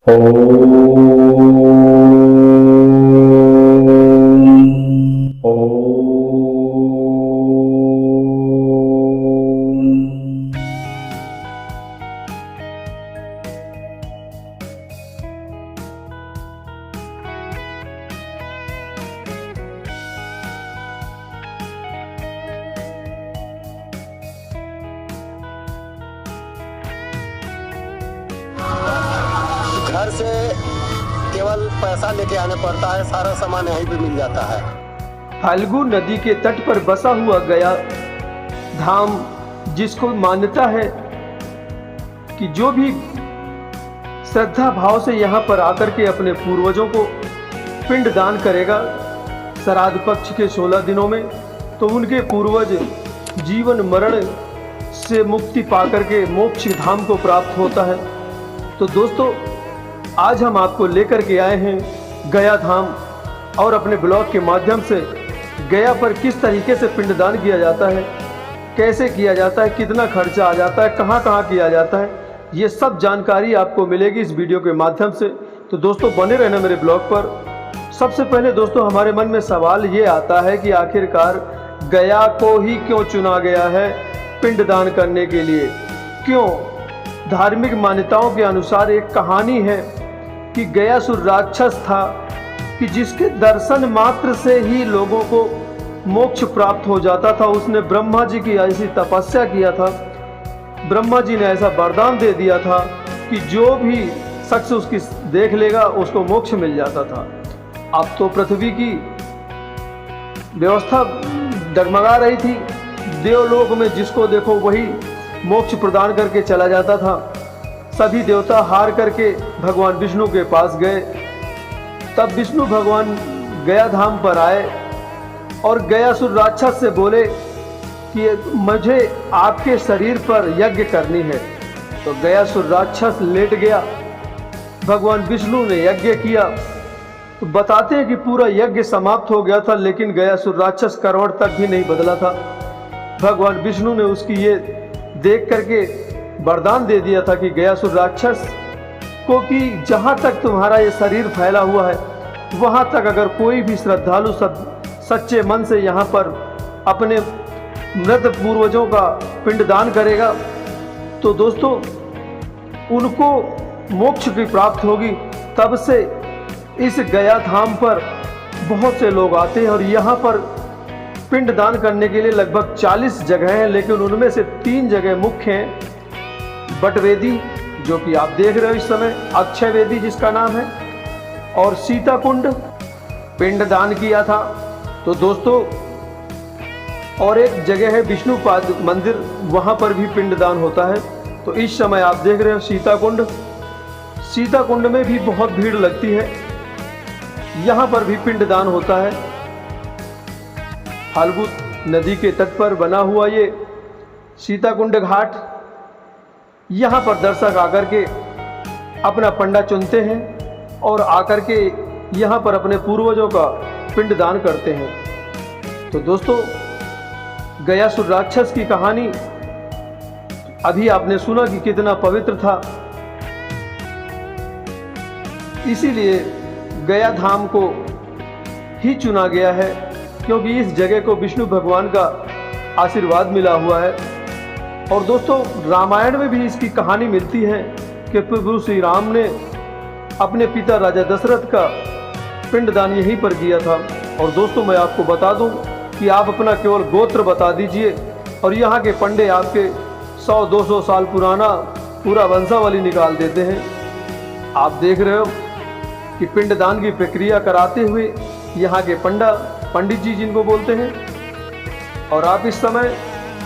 घर से केवल पैसा लेके आने पड़ता है, सारा सामान यहीं पे मिल जाता है। फाल्गु नदी के तट पर बसा हुआ गया धाम, जिसको मान्यता है कि जो भी श्रद्धा भाव से यहाँ पर आकर के अपने पूर्वजों को पिंड दान करेगा श्राद्ध पक्ष के 16 दिनों में, तो उनके पूर्वज जीवन मरण से मुक्ति पाकर के मोक्ष धाम को प्राप्त होता है। तो दोस्तों, आज हम आपको लेकर के आए हैं गया धाम, और अपने ब्लॉग के माध्यम से गया पर किस तरीके से पिंडदान किया जाता है, कैसे किया जाता है, कितना खर्चा आ जाता है, कहाँ कहाँ किया जाता है, ये सब जानकारी आपको मिलेगी इस वीडियो के माध्यम से। तो दोस्तों, बने रहना मेरे ब्लॉग पर। सबसे पहले दोस्तों, हमारे मन में सवाल ये आता है कि आखिरकार गया को ही क्यों चुना गया है पिंडदान करने के लिए? क्यों? धार्मिक मान्यताओं के अनुसार एक कहानी है कि गयासुर राक्षस था कि जिसके दर्शन मात्र से ही लोगों को मोक्ष प्राप्त हो जाता था। उसने ब्रह्मा जी की ऐसी तपस्या किया था, ब्रह्मा जी ने ऐसा वरदान दे दिया था कि जो भी शख्स उसकी देख लेगा उसको मोक्ष मिल जाता था। अब तो पृथ्वी की व्यवस्था डगमगा रही थी, देवलोक में जिसको देखो वही मोक्ष प्रदान करके चला जाता था। सभी देवता हार करके भगवान विष्णु के पास गए। तब विष्णु भगवान गया धाम पर आए और गयासुर राक्षस से बोले कि मुझे आपके शरीर पर यज्ञ करनी है। तो गयासुर राक्षस लेट गया, भगवान विष्णु ने यज्ञ किया। तो बताते हैं कि पूरा यज्ञ समाप्त हो गया था, लेकिन गयासुर राक्षस करवट तक भी नहीं बदला था। भगवान विष्णु ने उसकी ये देख करके वरदान दे दिया था कि गयासुर राक्षस को कि जहाँ तक तुम्हारा ये शरीर फैला हुआ है, वहाँ तक अगर कोई भी श्रद्धालु सच्चे मन से यहाँ पर अपने मृत पूर्वजों का पिंडदान करेगा, तो दोस्तों उनको मोक्ष की प्राप्त होगी। तब से इस गया धाम पर बहुत से लोग आते हैं और यहाँ पर पिंडदान करने के लिए लगभग 40 जगह हैं, लेकिन उनमें से 3 जगह मुख्य हैं। बटवेदी, जो कि आप देख रहे हो इस समय, अक्षय वेदी जिसका नाम है, और सीता कुंड पिंडदान किया था। तो दोस्तों, और एक जगह है विष्णुपाद मंदिर, वहाँ पर भी पिंडदान होता है। तो इस समय आप देख रहे हो सीता कुंड, सीता कुंड में भी बहुत भीड़ लगती है, यहाँ पर भी पिंडदान होता है। फाल्गु नदी के तट पर बना हुआ ये सीता कुंड घाट, यहाँ पर दर्शक आकर के अपना पंडा चुनते हैं और आकर के यहाँ पर अपने पूर्वजों का पिंडदान करते हैं। तो दोस्तों, गयासुर राक्षस की कहानी अभी आपने सुना कि कितना पवित्र था, इसीलिए गया धाम को ही चुना गया है, क्योंकि इस जगह को विष्णु भगवान का आशीर्वाद मिला हुआ है। और दोस्तों, रामायण में भी इसकी कहानी मिलती है कि प्रभु श्री राम ने अपने पिता राजा दशरथ का पिंडदान यहीं पर किया था। और दोस्तों, मैं आपको बता दूं कि आप अपना केवल गोत्र बता दीजिए और यहाँ के पंडे आपके 100-200 साल पुराना पूरा वंशावली निकाल देते हैं। आप देख रहे हो कि पिंडदान की प्रक्रिया कराते हुए यहाँ के पंडित जी जिनको बोलते हैं, और आप इस समय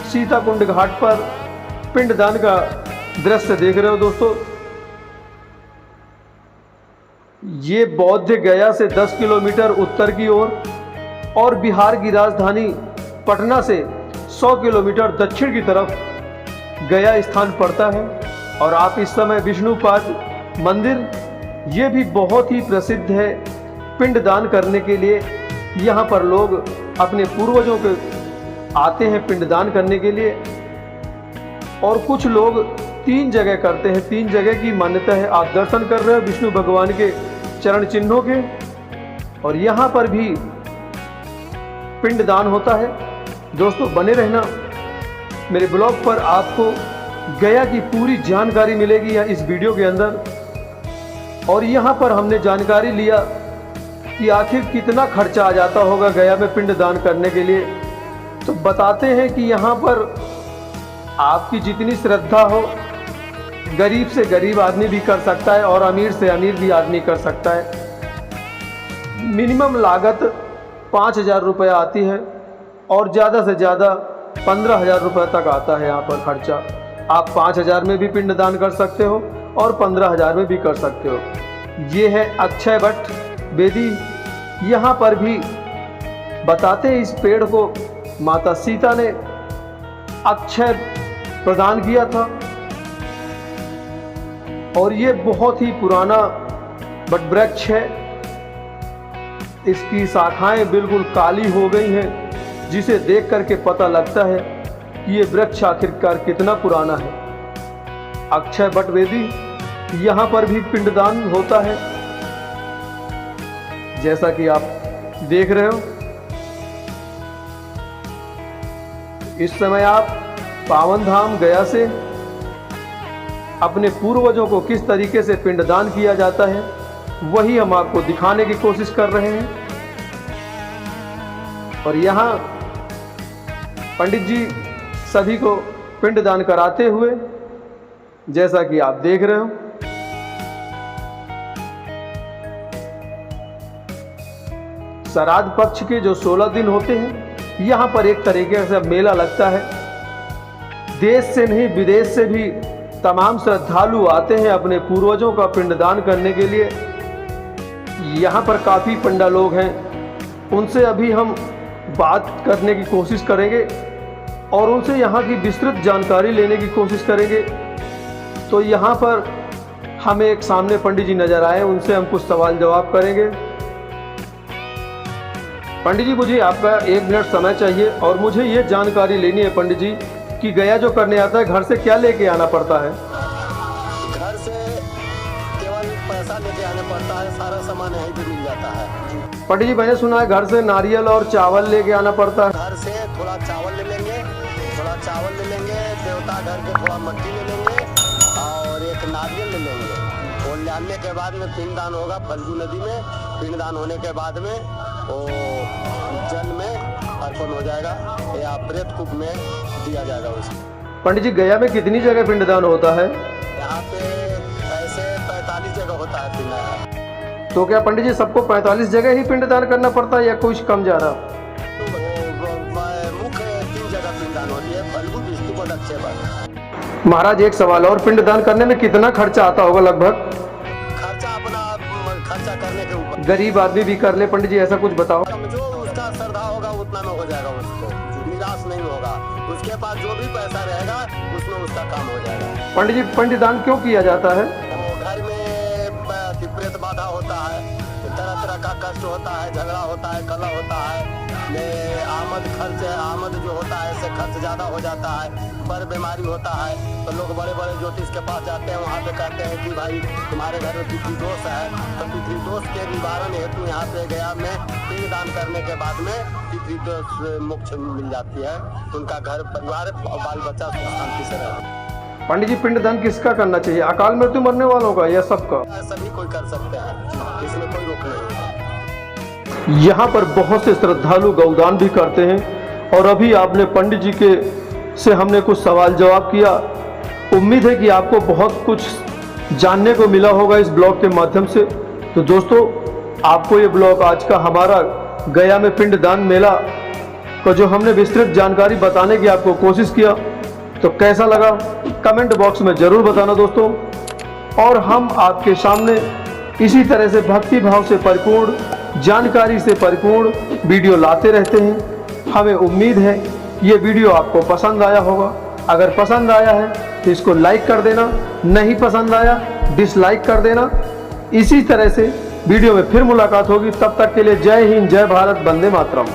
सीता कुंड घाट पर पिंडदान का दृश्य देख रहे हो। दोस्तों, ये बौद्ध गया से 10 किलोमीटर उत्तर की ओर और बिहार की राजधानी पटना से 100 किलोमीटर दक्षिण की तरफ गया स्थान पड़ता है। और आप इस समय विष्णुपाद मंदिर, ये भी बहुत ही प्रसिद्ध है पिंडदान करने के लिए। यहाँ पर लोग अपने पूर्वजों के आते हैं पिंडदान करने के लिए, और कुछ लोग 3 जगह करते हैं। 3 जगह की मान्यता है। आप दर्शन कर रहे हो विष्णु भगवान के चरण चिन्हों के, और यहाँ पर भी पिंडदान होता है। दोस्तों बने रहना मेरे ब्लॉग पर, आपको गया की पूरी जानकारी मिलेगी इस वीडियो के अंदर। और यहाँ पर हमने जानकारी लिया कि आखिर कितना खर्चा आ जाता होगा गया में पिंडदान करने के लिए। तो बताते हैं कि यहाँ पर आपकी जितनी श्रद्धा हो, गरीब से गरीब आदमी भी कर सकता है और अमीर से अमीर भी आदमी कर सकता है। मिनिमम लागत 5,000 रुपये आती है और ज़्यादा से ज़्यादा 15,000 रुपये तक आता है यहाँ पर खर्चा। आप 5,000 में भी पिंडदान कर सकते हो और 15,000 में भी कर सकते हो। ये है अक्षय वट वेदी। यहाँ पर भी बताते हैं इस पेड़ को माता सीता ने अक्षय प्रदान किया था, और ये बहुत ही पुराना वट वृक्ष है। इसकी शाखाएं बिल्कुल काली हो गई हैं, जिसे देख करके पता लगता है कि ये वृक्ष आखिरकार कितना पुराना है। अक्षय वट वेदी, यहाँ पर भी पिंडदान होता है जैसा कि आप देख रहे हो। इस समय आप पावन धाम गया से अपने पूर्वजों को किस तरीके से पिंडदान किया जाता है वही हम आपको दिखाने की कोशिश कर रहे हैं। और यहाँ पंडित जी सभी को पिंडदान कराते हुए जैसा कि आप देख रहे हो। श्राद्ध पक्ष के जो 16 दिन होते हैं, यहाँ पर एक तरीके से मेला लगता है। देश से नहीं विदेश से भी तमाम श्रद्धालु आते हैं अपने पूर्वजों का पिंडदान करने के लिए। यहाँ पर काफ़ी पंडा लोग हैं, उनसे अभी हम बात करने की कोशिश करेंगे और उनसे यहाँ की विस्तृत जानकारी लेने की कोशिश करेंगे। तो यहाँ पर हमें एक सामने पंडित जी नज़र आए, उनसे हम कुछ सवाल जवाब करेंगे। पंडित जी, मुझे आपका 1 मिनट समय चाहिए और मुझे ये जानकारी लेनी है पंडित जी कि गया जो करने आता है घर से क्या लेके आना पड़ता है? घर से केवल पैसा लेके आने पड़ता है, सारा सामान यहीं पे मिल जाता है। पंडित जी, मैंने सुना है घर से नारियल और चावल लेके आना पड़ता है। घर से थोड़ा चावल ले लेंगे, देवता घर के थोड़ा मट्टी ले लेंगे और एक नारियल ले लेंगे। वो लाने के बाद में पिंडदान होगा फल्गु नदी में। पिंडदान होने के बाद में वो जल में अर्पण हो जाएगा या प्रेत कूप में दिया जाएगा उसको। पंडित जी, गया में कितनी जगह पिंडदान होता है? यहाँ पे ऐसे 45 जगह होता है पिंडदान। तो क्या पंडित जी सबको 45 जगह ही पिंडदान करना पड़ता है या कुछ कम ज़्यादा? मुख्य 3 जगह पिंडदान होती है, फल्गु, विष्णु और अक्षय वट। महाराज एक सवाल और, पिंडदान करने में कितना खर्चा आता होगा लगभग? खर्चा अपना खर्चा करने के ऊपर, गरीब आदमी भी कर ले पंडित जी, ऐसा कुछ बताओ। जो उसका श्रद्धा होगा उतना में हो जाएगा, उसको निराश नहीं होगा। उसके पास जो भी पैसा रहेगा उसमें उसका काम हो जाएगा। पंडित जी, पिंडदान क्यों किया जाता है? तो घर में प्रेत बाधा होता है, तरह तरह का कष्ट होता है, झगड़ा होता है, कलह होता है, आमद जो होता है इससे खर्च ज़्यादा हो जाता है, पर बीमारी होता है तो लोग बड़े बड़े ज्योतिष के पास जाते हैं। वहाँ पे कहते हैं कि भाई तुम्हारे घर में पितृ दोष है, तो पितृ दोष के निवारण हेतु यहाँ पे गया में पिंडदान करने के बाद में पितृ दोष मोक्ष मिल जाती है। उनका घर परिवार और बाल बच्चा सुख शांति से रहे। पंडित जी, पिंडदान किसका करना चाहिए? अकाल मृत्यु मरने वालों का या सबका? सभी कोई कर सकते हैं, इसमें कोई रोक नहीं है। यहाँ पर बहुत से श्रद्धालु गौदान भी करते हैं और अभी आपने पंडित जी के से हमने कुछ सवाल जवाब किया। उम्मीद है कि आपको बहुत कुछ जानने को मिला होगा इस ब्लॉग के माध्यम से। तो दोस्तों, आपको ये ब्लॉग आज का हमारा गया में पिंडदान मेला को जो हमने विस्तृत जानकारी बताने की आपको कोशिश किया, तो कैसा लगा कमेंट बॉक्स में ज़रूर बताना दोस्तों। और हम आपके सामने इसी तरह से भक्ति भाव से परिपूर्ण, जानकारी से परिपूर्ण वीडियो लाते रहते हैं। हमें उम्मीद है ये वीडियो आपको पसंद आया होगा। अगर पसंद आया है तो इसको लाइक कर देना, नहीं पसंद आया डिसलाइक कर देना। इसी तरह से वीडियो में फिर मुलाकात होगी, तब तक के लिए जय हिंद, जय भारत, वंदे मातरम।